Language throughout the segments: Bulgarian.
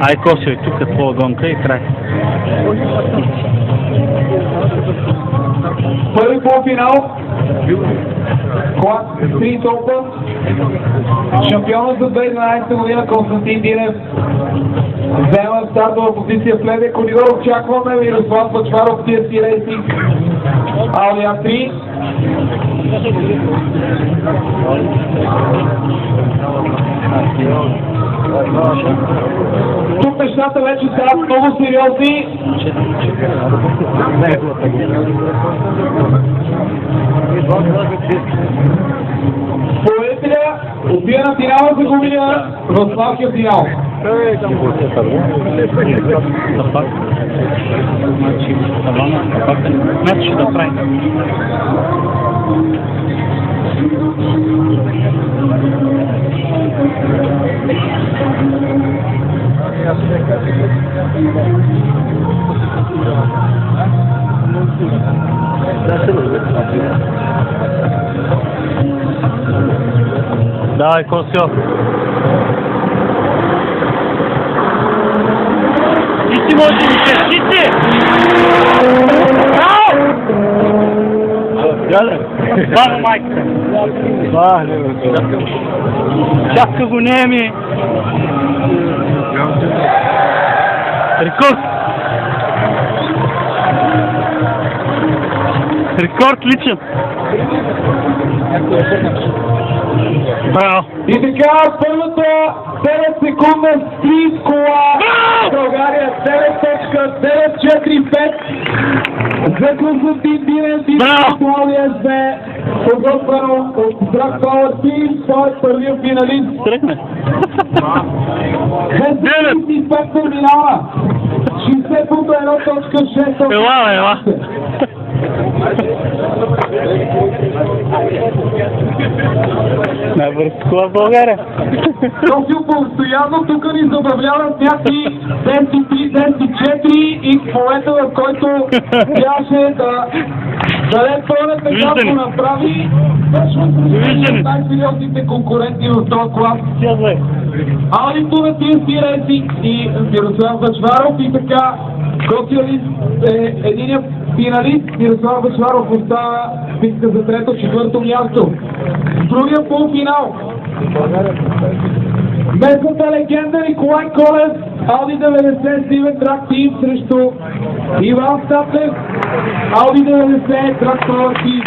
Ай, Косио, тук е твоя гонка и край. Първи полуфинал. Клас 3 толпа. Шампионът за 2012 година Константин Динев взема стартова позиция в левия коридор. Очакваме Мирослав Бъчваров, TSC Racing, Audi A3. Тук нещата вече стават много сериозни. Победителя отбива на финала за губения в слабкия финал. Значи да прави. Давай, Косио. Ти можеш да ти! Това на майката. Чака го неми. Рекорд! Рекорд личен! Браво! И така, първата 9 секундна спринт кола България 9.945 за Константин Динев и Клаудия СБ, подготвено от Drag Power Team, той е първият финалист. Тръгне! 235 терминала, 60.1.6. Ела! Най-бърз кола в България. Косио постоянно тук ни забавляват някакви 10-3-10-4 и в момента, в който трябваше да даде пълната как го направи, точно с най-сериозните конкуренти в този клас. Ауди Тура, TSC Racing и Мирослав Бъчваров, и така Косио е единият финалист. Мирослав Бъчваров остава в битка за трето-четвърто място. Другия полуфинал. Местната легенда Николай Колев, Ауди 90 Стивен Drag Team срещу Иван Статев, Ауди 90 Drag Power Team.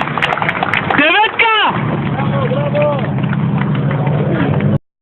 Деветка!